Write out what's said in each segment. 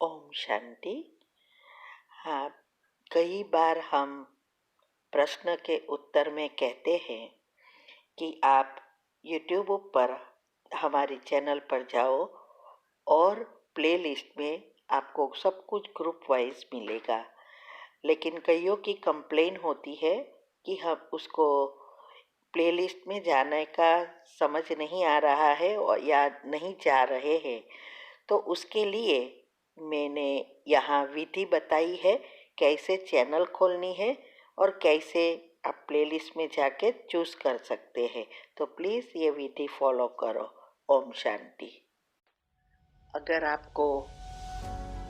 ओम शांति। हाँ, कई बार हम प्रश्न के उत्तर में कहते हैं कि आप YouTube पर हमारे चैनल पर जाओ और प्लेलिस्ट में आपको सब कुछ ग्रुप वाइज मिलेगा। लेकिन कईयों की कंप्लेन होती है कि हम उसको प्लेलिस्ट में जाने का समझ नहीं आ रहा है और या नहीं जा रहे हैं। तो उसके लिए मैंने यहाँ विधि बताई है कैसे चैनल खोलनी है और कैसे आप प्लेलिस्ट में जाके चूज कर सकते हैं। तो प्लीज़ ये विधि फॉलो करो। ओम शांति। अगर आपको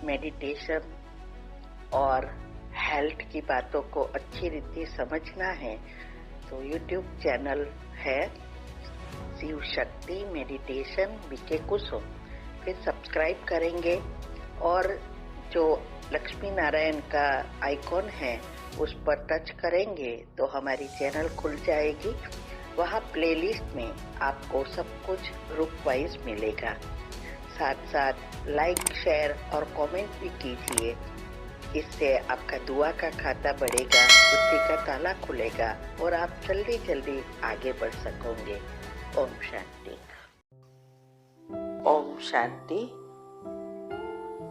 मेडिटेशन और हेल्थ की बातों को अच्छी रीति समझना है तो YouTube चैनल है शिव शक्ति मेडिटेशन बीके कुसुम, फिर सब्सक्राइब करेंगे और जो लक्ष्मी नारायण का आइकॉन है उस पर टच करेंगे तो हमारी चैनल खुल जाएगी। वहाँ प्लेलिस्ट में आपको सब कुछ ग्रुप वाइज मिलेगा। साथ साथ लाइक शेयर और कमेंट भी कीजिए। इससे आपका दुआ का खाता बढ़ेगा, बुद्धि का ताला खुलेगा और आप जल्दी जल्दी आगे बढ़ सकोगे। ओम शांति। ओम शांति।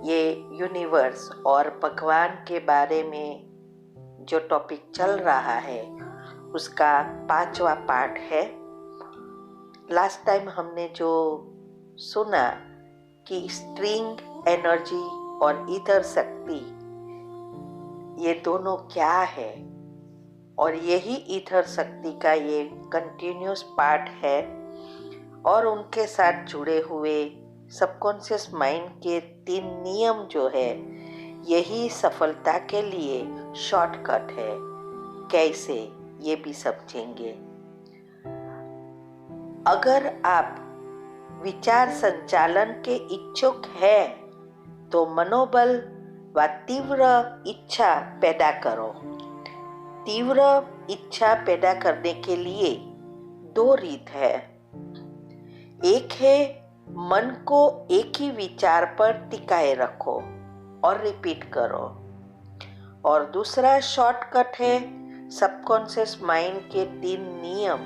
ये यूनिवर्स और भगवान के बारे में जो टॉपिक चल रहा है उसका 5वां पार्ट है। लास्ट टाइम हमने जो सुना कि स्ट्रिंग एनर्जी और ईथर शक्ति ये दोनों क्या है और यही ईथर शक्ति का ये कंटिन्यूस पार्ट है और उनके साथ जुड़े हुए सबकॉन्शियस माइंड के 3 नियम जो है यही सफलता के लिए शॉर्टकट है। कैसे ये भी समझेंगे। अगर आप विचार संचालन के इच्छुक है तो मनोबल व तीव्र इच्छा पैदा करो। तीव्र इच्छा पैदा करने के लिए 2 रीत है। एक है मन को एक ही विचार पर टिकाए रखो और रिपीट करो, और दूसरा शॉर्टकट है सबकॉन्शियस माइंड के 3 नियम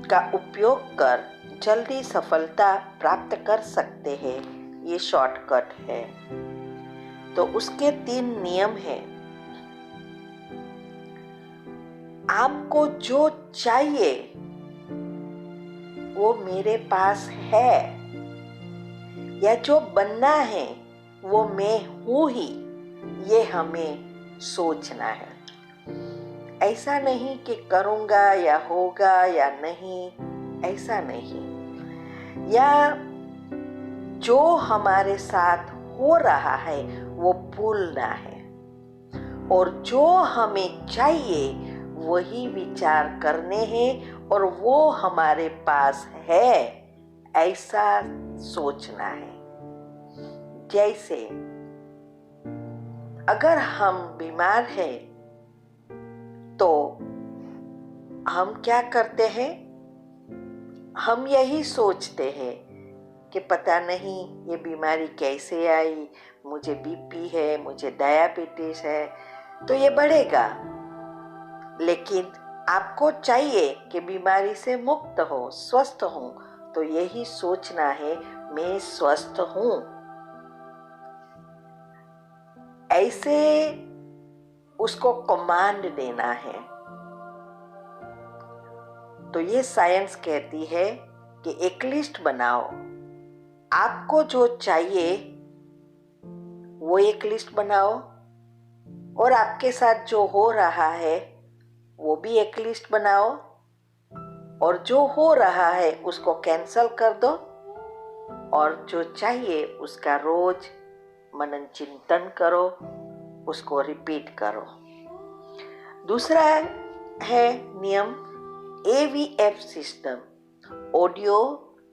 का उपयोग कर जल्दी सफलता प्राप्त कर सकते हैं। ये शॉर्टकट है। तो उसके 3 नियम हैं। आपको जो चाहिए वो मेरे पास है, या जो बनना है वो मैं हूं ही, ये हमें सोचना है। ऐसा नहीं कि करूंगा या होगा या नहीं, ऐसा नहीं। या जो हमारे साथ हो रहा है वो भूलना है, और जो हमें चाहिए वही विचार करने हैं और वो हमारे पास है ऐसा सोचना है। जैसे अगर हम बीमार हैं तो हम क्या करते हैं, हम यही सोचते हैं कि पता नहीं ये बीमारी कैसे आई, मुझे बीपी है, मुझे डायबिटीज है, तो ये बढ़ेगा। लेकिन आपको चाहिए कि बीमारी से मुक्त हो, स्वस्थ हो, तो यही सोचना है मैं स्वस्थ हूं। ऐसे उसको कमांड देना है। तो ये साइंस कहती है कि एक लिस्ट बनाओ। आपको जो चाहिए वो एक लिस्ट बनाओ, और आपके साथ जो हो रहा है वो भी एक लिस्ट बनाओ, और जो हो रहा है उसको कैंसल कर दो, और जो चाहिए उसका रोज मनन चिंतन करो, उसको रिपीट करो। दूसरा है नियम AVF system, audio,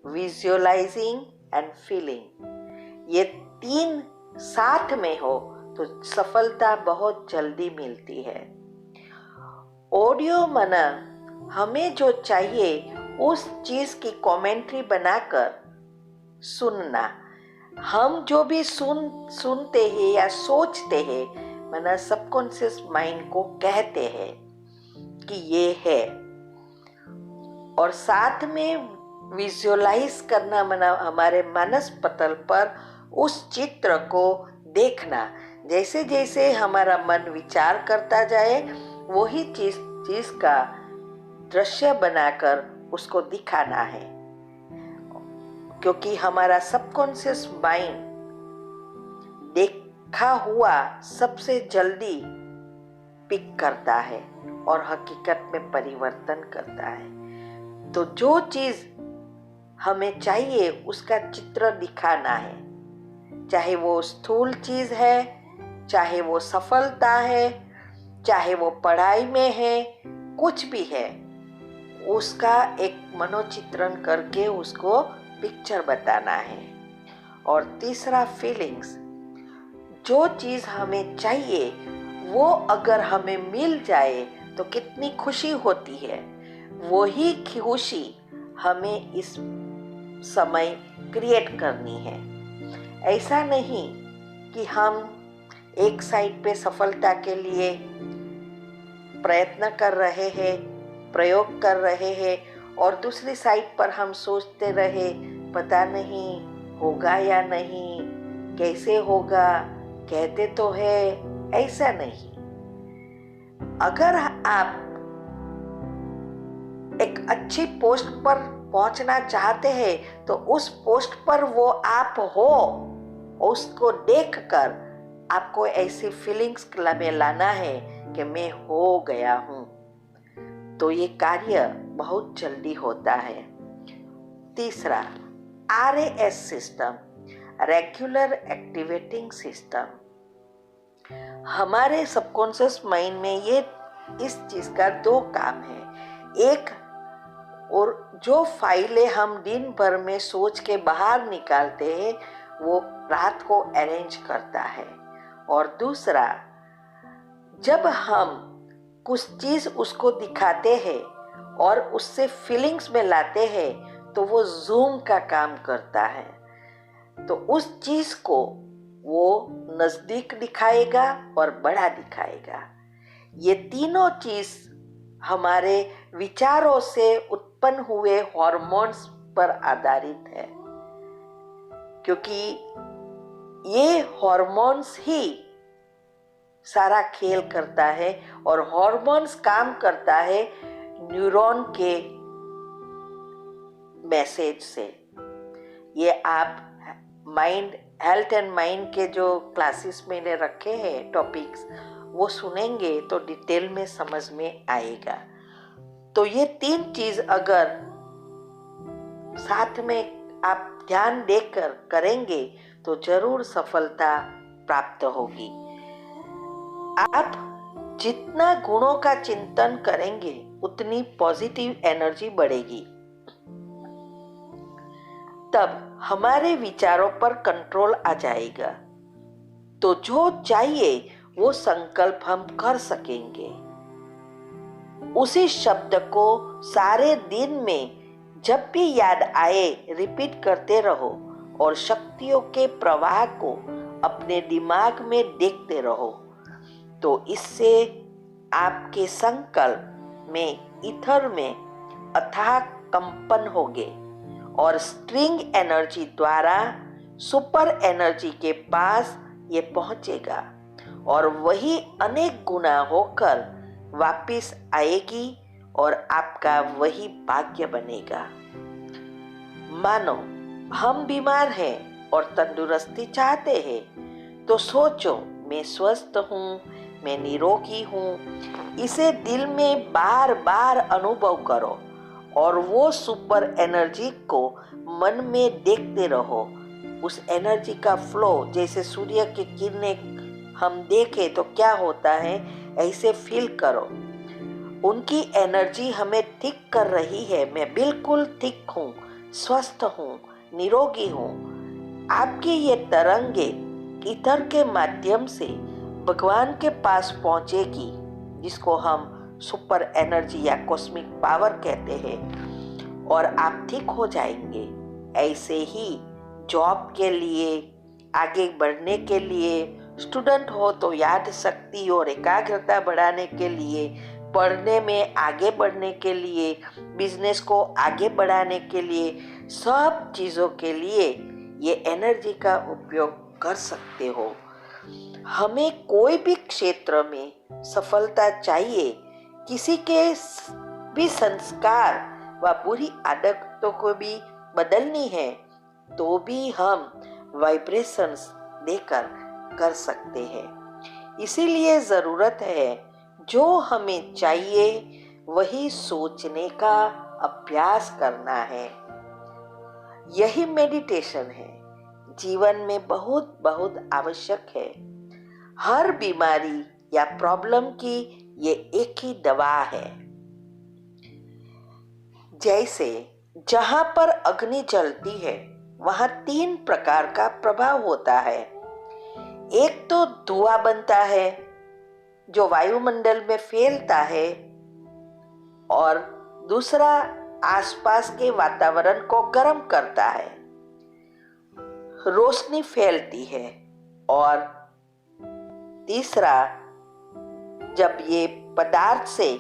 visualising and feeling. ये 3 साथ में हो तो सफलता बहुत जल्दी मिलती है। ऑडियो माना हमें जो चाहिए उस चीज की कमेंट्री बनाकर सुनना। हम जो भी सुनते हैं या सोचते हैं, माना सबकॉन्शियस माइंड को कहते हैं कि ये है, और साथ में विजुअलाइज करना, माना हमारे मानस पटल पर उस चित्र को देखना। जैसे जैसे हमारा मन विचार करता जाए, वही चीज का दृश्य बनाकर उसको दिखाना है, क्योंकि हमारा सबकॉन्शियस माइंड देखा हुआ सबसे जल्दी पिक करता है और हकीकत में परिवर्तन करता है। तो जो चीज हमें चाहिए उसका चित्र दिखाना है, चाहे वो स्थूल चीज है, चाहे वो सफलता है, चाहे वो पढ़ाई में है, कुछ भी है, उसका एक मनोचित्रण करके उसको पिक्चर बताना है। और तीसरा फीलिंग्स, जो चीज हमें चाहिए वो अगर हमें मिल जाए तो कितनी खुशी होती है, वही खुशी हमें इस समय क्रिएट करनी है। ऐसा नहीं कि हम एक साइड पे सफलता के लिए प्रयत्न कर रहे हैं, प्रयोग कर रहे हैं, और दूसरी साइड पर हम सोचते रहे पता नहीं होगा या नहीं, कैसे होगा, कहते तो है। ऐसा नहीं। अगर आप एक अच्छी पोस्ट पर पहुंचना चाहते हैं तो उस पोस्ट पर वो आप हो, उसको देखकर आपको ऐसी फीलिंग्स में लाना है कि मैं हो गया हूं, तो ये कार्य बहुत जल्दी होता है। तीसरा, RAS system, regular activating system. हमारे सबकॉन्शियस माइंड में ये इस चीज का दो काम है। एक, और जो फाइलें हम दिन भर में सोच के बाहर निकालते हैं वो रात को अरेंज करता है, और दूसरा, जब हम कुछ चीज उसको दिखाते हैं और उससे फीलिंग्स में लाते हैं तो वो जूम का काम करता है, तो उस चीज को वो नजदीक दिखाएगा और बड़ा दिखाएगा। ये तीनों चीज हमारे विचारों से उत्पन्न हुए हार्मोन्स पर आधारित है, क्योंकि ये हार्मोन्स ही सारा खेल करता है, और हार्मोन्स काम करता है न्यूरॉन के मैसेज से। ये आप माइंड हेल्थ एंड माइंड के जो क्लासेस मैंने रखे हैं टॉपिक्स, वो सुनेंगे तो डिटेल में समझ में आएगा। तो ये तीन चीज अगर साथ में आप ध्यान देकर करेंगे तो जरूर सफलता प्राप्त होगी। आप जितना गुणों का चिंतन करेंगे उतनी पॉजिटिव एनर्जी बढ़ेगी, तब हमारे विचारों पर कंट्रोल आ जाएगा, तो जो चाहिए वो संकल्प हम कर सकेंगे। उसी शब्द को सारे दिन में जब भी याद आए रिपीट करते रहो, और शक्तियों के प्रवाह को अपने दिमाग में देखते रहो, तो इससे आपके संकल्प में ईथर में अथाह कंपन होंगे, और स्ट्रिंग एनर्जी द्वारा सुपर एनर्जी के पास ये पहुंचेगा, और वही अनेक गुना होकर वापिस आएगी, और आपका वही भाग्य बनेगा। मानो हम बीमार हैं और तंदुरुस्ती चाहते हैं, तो सोचो मैं स्वस्थ हूँ, मैं निरोगी हूँ। इसे दिल में बार बार अनुभव करो, और वो सुपर एनर्जी को मन में देखते रहो। उस एनर्जी का फ्लो, जैसे सूर्य की किरणें हम देखें तो क्या होता है, ऐसे फील करो। उनकी एनर्जी हमें ठीक कर रही है। मैं बिल्कुल ठीक हूँ, स्वस्थ हूँ, निरोगी हूँ। आपकी ये तरंगे ईथर के माध्यम से भगवान के पास पहुँचेगी, जिसको हम सुपर एनर्जी या कॉस्मिक पावर कहते हैं, और आप ठीक हो जाएंगे। ऐसे ही जॉब के लिए, आगे बढ़ने के लिए, स्टूडेंट हो तो याद शक्ति और एकाग्रता बढ़ाने के लिए, पढ़ने में आगे बढ़ने के लिए, बिजनेस को आगे बढ़ाने के लिए, सब चीज़ों के लिए ये एनर्जी का उपयोग कर सकते हो। हमें कोई भी क्षेत्र में सफलता चाहिए, किसी के भी संस्कार व बुरी आदतों को भी बदलनी है, तो भी हम वाइब्रेशंस देकर कर सकते हैं। इसीलिए ज़रूरत है जो हमें चाहिए वही सोचने का अभ्यास करना है। यही मेडिटेशन है, जीवन में बहुत बहुत आवश्यक है। हर बीमारी या प्रॉब्लम की ये एक ही दवा है। जैसे जहां पर अग्नि जलती है वहां 3 प्रकार का प्रभाव होता है। एक तो धुआं बनता है जो वायुमंडल में फैलता है, और दूसरा आसपास के वातावरण को गर्म करता है, रोशनी फैलती है, और तीसरा जब ये पदार्थ से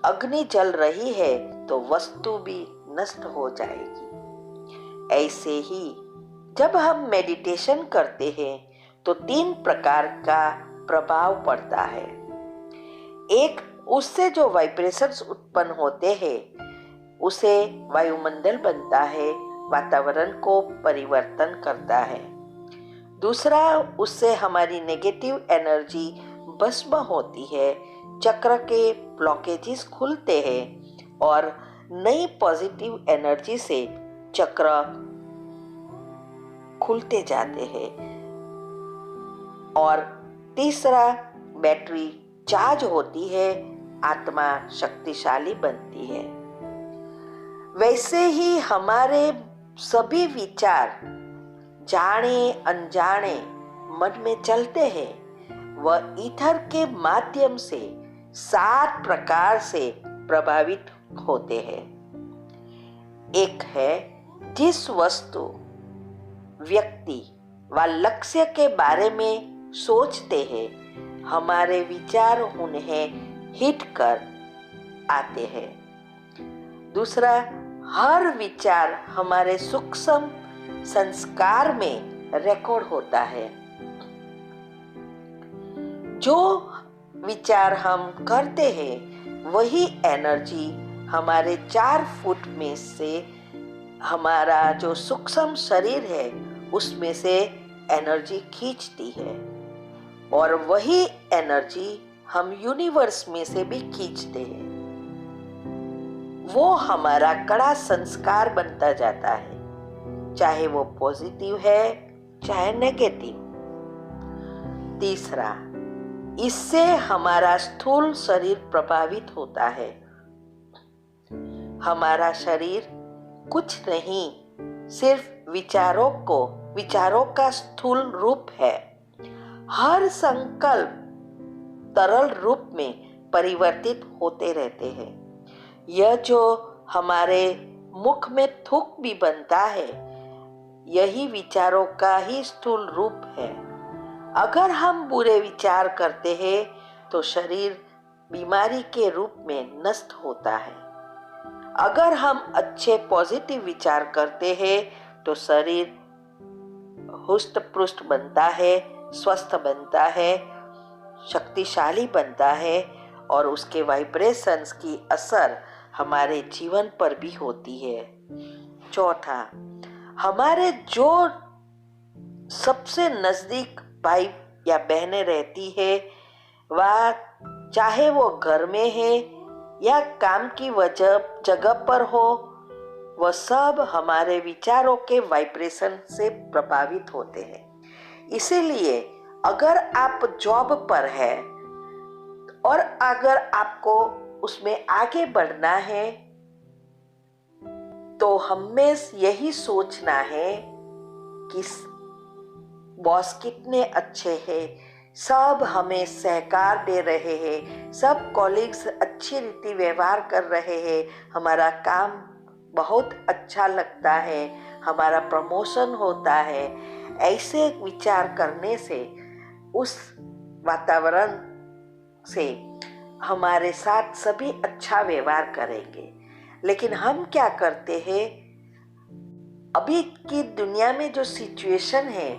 अग्नि जल रही है तो वस्तु भी नष्ट हो जाएगी। ऐसे ही जब हम मेडिटेशन करते हैं तो 3 प्रकार का प्रभाव पड़ता है। एक, उससे जो वाइब्रेशंस उत्पन्न होते हैं उसे वायुमंडल बनता है, वातावरण को परिवर्तन करता है। दूसरा, उससे हमारी नेगेटिव एनर्जी भस्म होती है, चक्र के ब्लॉकेजेस खुलते हैं और नई पॉजिटिव एनर्जी से चक्र खुलते जाते हैं। और तीसरा, बैटरी चार्ज होती है, आत्मा शक्तिशाली बनती है। वैसे ही हमारे सभी विचार जाने अनजाने मन में चलते हैं, वह ईथर के माध्यम से 7 प्रकार से प्रभावित होते हैं। एक है, जिस वस्तु, व्यक्ति व लक्ष्य के बारे में सोचते हैं, हमारे विचार उन्हें हिट कर आते हैं। दूसरा, हर विचार हमारे सूक्ष्म संस्कार में रिकॉर्ड होता है। जो विचार हम करते हैं वही एनर्जी हमारे 4 फुट में से हमारा जो सूक्ष्म शरीर है उसमें से एनर्जी खींचती है, और वही एनर्जी हम यूनिवर्स में से भी खींचते हैं। वो हमारा कड़ा संस्कार बनता जाता है, चाहे वो पॉजिटिव है चाहे नेगेटिव। तीसरा, इससे हमारा स्थूल शरीर प्रभावित होता है। हमारा शरीर कुछ नहीं, सिर्फ विचारों का स्थूल रूप है। हर संकल्प तरल रूप में परिवर्तित होते रहते हैं। यह जो हमारे मुख में थूक भी बनता है, यही विचारों का ही स्थूल रूप है। अगर हम बुरे विचार करते हैं तो शरीर बीमारी के रूप में नष्ट होता है। अगर हम अच्छे पॉजिटिव विचार करते हैं तो शरीर हुष्ट पुष्ट बनता है, स्वस्थ बनता है, शक्तिशाली बनता है, और उसके वाइब्रेशंस की असर हमारे जीवन पर भी होती है। चौथा, हमारे जो सबसे नजदीक भाई या बहनें रहती है, वह चाहे वो घर में है या काम की जगह पर हो, वह सब हमारे विचारों के वाइब्रेशन से प्रभावित होते हैं। इसीलिए अगर आप जॉब पर है और अगर आपको उसमें आगे बढ़ना है तो हमेशा यही सोचना है कि बॉस कितने अच्छे हैं, सब हमें सहकार दे रहे हैं, सब कॉलीग्स अच्छी रीति व्यवहार कर रहे हैं, हमारा काम बहुत अच्छा लगता है, हमारा प्रमोशन होता है। ऐसे विचार करने से उस वातावरण से हमारे साथ सभी अच्छा व्यवहार करेंगे। लेकिन हम क्या करते हैं, अभी की दुनिया में जो सिचुएशन है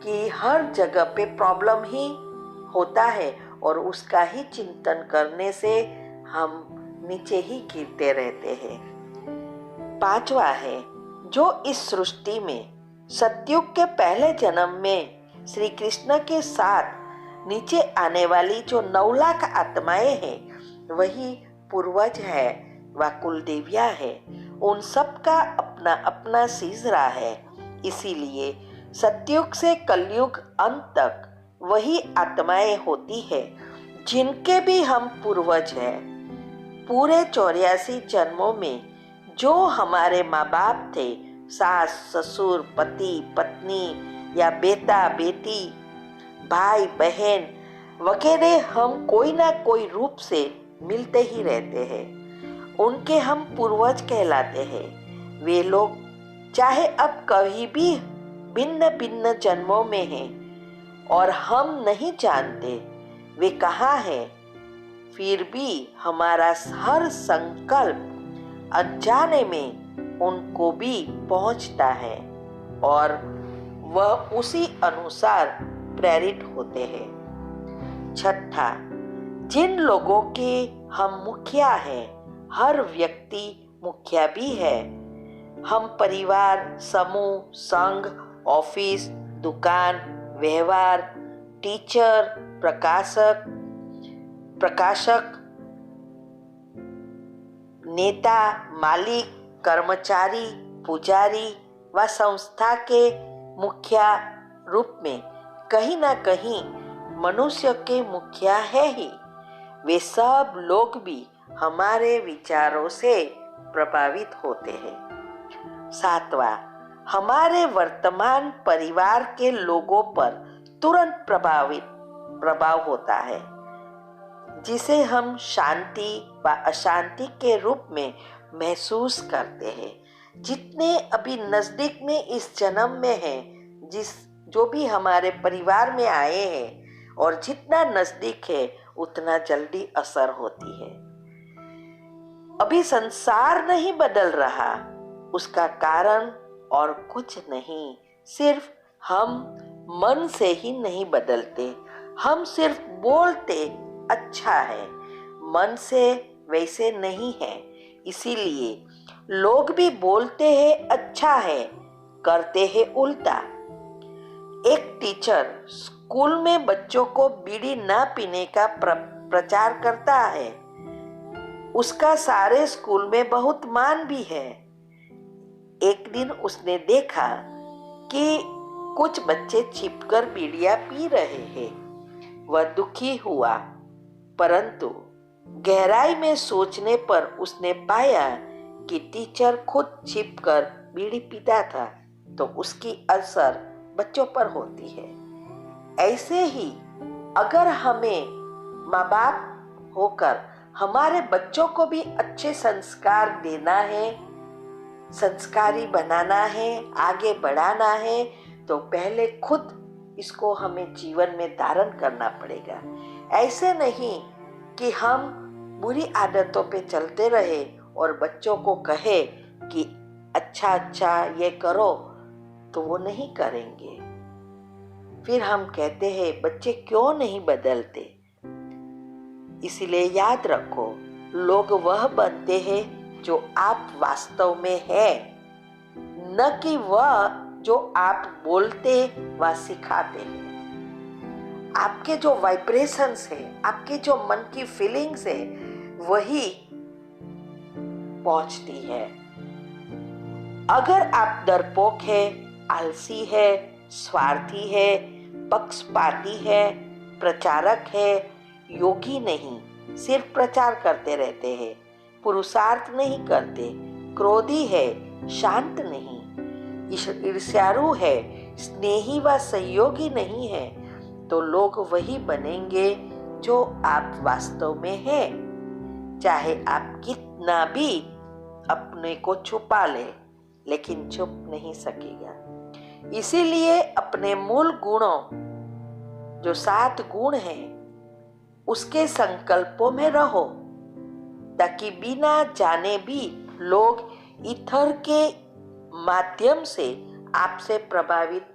कि हर जगह पे प्रॉब्लम ही होता है और उसका ही चिंतन करने से हम नीचे ही गिरते रहते हैं। पांचवा है, जो इस सृष्टि में सतयुग के पहले जन्म में श्री कृष्ण के साथ नीचे आने वाली जो 9 लाख आत्माएं हैं, वही पूर्वज है व कुलदेविया है। उन सब का अपना अपना सिजरा है। इसीलिए सतयुग से कलयुग अंत तक वही आत्माएं होती है जिनके भी हम पूर्वज हैं। पूरे 84 जन्मों में जो हमारे माँ बाप थे, सास ससुर, पति पत्नी या बेटा बेटी, भाई बहन वगैरह, हम कोई ना कोई रूप से मिलते ही रहते हैं। उनके हम पूर्वज कहलाते हैं। वे लोग चाहे अब कहीं भी भिन्न भिन्न जन्मों में हैं और हम नहीं जानते वे कहाँ हैं, फिर भी हमारा हर संकल्प अनजाने में उनको भी पहुंचता है और वह उसी अनुसार प्रेरित होते हैं। छठा, जिन लोगों के हम मुखिया हैं, हर व्यक्ति मुखिया भी है। हम परिवार, समूह, संघ, ऑफिस, दुकान, व्यवहार, टीचर, प्रकाशक, नेता, मालिक, कर्मचारी, पुजारी व संस्था के मुखिया रूप में कहीं ना कहीं मनुष्य के मुखिया है ही। वे सब लोग भी हमारे विचारों से प्रभावित होते हैं। सातवां, हमारे वर्तमान परिवार के लोगों पर तुरंत प्रभाव होता है, जिसे हम शांति व अशांति के रूप में महसूस करते हैं। जितने अभी नजदीक में इस जन्म में हैं, जो भी हमारे परिवार में आए हैं, और जितना नजदीक है उतना जल्दी असर होती है। अभी संसार नहीं बदल रहा, उसका कारण और कुछ नहीं, सिर्फ हम मन से ही नहीं बदलते। हम सिर्फ बोलते अच्छा है, मन से वैसे नहीं है। इसीलिए लोग भी बोलते हैं अच्छा है, करते हैं उल्टा। एक टीचर स्कूल में बच्चों को बीड़ी ना पीने का प्रचार करता है। उसका सारे स्कूल में बहुत मान भी है। एक दिन उसने देखा कि कुछ बच्चे छिपकर बीड़ियां पी रहे हैं। वह दुखी हुआ, परंतु गहराई में सोचने पर उसने पाया कि टीचर खुद छिपकर बीड़ी पीता था, तो उसकी असर बच्चों पर होती है। ऐसे ही अगर हमें माँ बाप होकर हमारे बच्चों को भी अच्छे संस्कार देना है, संस्कारी बनाना है, आगे बढ़ाना है, तो पहले खुद इसको हमें जीवन में धारण करना पड़ेगा। ऐसे नहीं कि हम बुरी आदतों पे चलते रहे और बच्चों को कहे कि अच्छा ये करो, तो वो नहीं करेंगे। फिर हम कहते हैं बच्चे क्यों नहीं बदलते। इसलिए याद रखो, लोग वह बनते हैं जो आप वास्तव में हैं, न कि वह जो आप बोलते व सिखाते हैं। आपके जो वाइब्रेशंस है, आपके जो मन की फीलिंग्स है, वही पहुंचती है। अगर आप डरपोक है, आलसी है, स्वार्थी है, पक्षपाती है, प्रचारक है, योगी नहीं, सिर्फ प्रचार करते रहते हैं, पुरुषार्थ नहीं करते, क्रोधी है, शांत नहीं, ईर्ष्यालु है, स्नेही व सहयोगी नहीं है, तो लोग वही बनेंगे जो आप वास्तव में हैं। चाहे आप कितना भी अपने को छुपा ले, लेकिन छुप नहीं सकेगा। इसीलिए अपने मूल गुणों, जो 7 गुण हैं, उसके संकल्पों में रहो, ताकि बिना जाने भी लोग ईथर के माध्यम से आपसे प्रभावित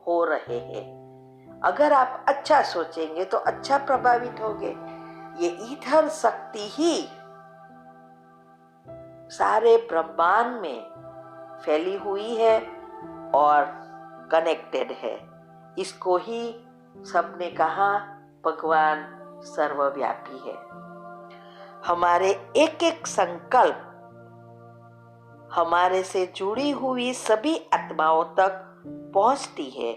हो रहे हैं। अगर आप अच्छा सोचेंगे तो अच्छा प्रभावित होंगे। ये ईथर शक्ति ही सारे ब्रह्मांड में फैली हुई है और कनेक्टेड है। इसको ही सबने कहा भगवान सर्वव्यापी है। हमारे एक एक संकल्प हमारे से जुड़ी हुई सभी आत्माओं तक पहुंचती है।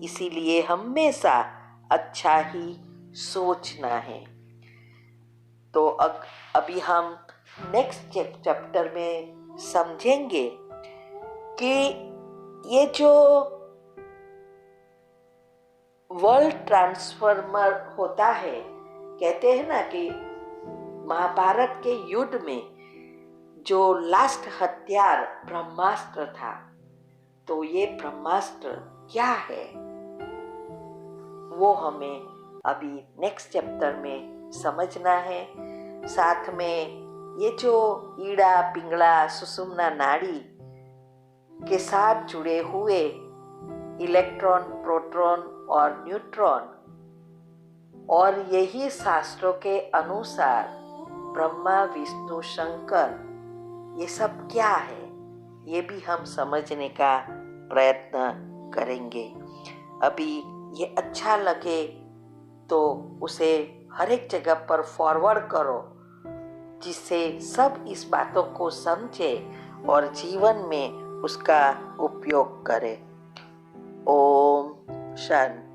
इसीलिए हमेशा अच्छा ही सोचना है। तो अभी हम नेक्स्ट चैप्टर में समझेंगे कि ये जो वर्ल्ड ट्रांसफॉर्मर होता है, कहते हैं ना कि महाभारत के युद्ध में जो लास्ट हथियार ब्रह्मास्त्र था, तो ये ब्रह्मास्त्र क्या है वो हमें अभी नेक्स्ट चैप्टर में समझना है। साथ में ये जो ईड़ा पिंगला सुषुम्ना नाड़ी के साथ जुड़े हुए इलेक्ट्रॉन, प्रोटॉन और न्यूट्रॉन, और यही शास्त्रों के अनुसार ब्रह्मा विष्णु शंकर, ये सब क्या है, ये भी हम समझने का प्रयत्न करेंगे। अभी ये अच्छा लगे तो उसे हर एक जगह पर फॉरवर्ड करो, जिससे सब इस बातों को समझे और जीवन में उसका उपयोग करें। ओम शांति।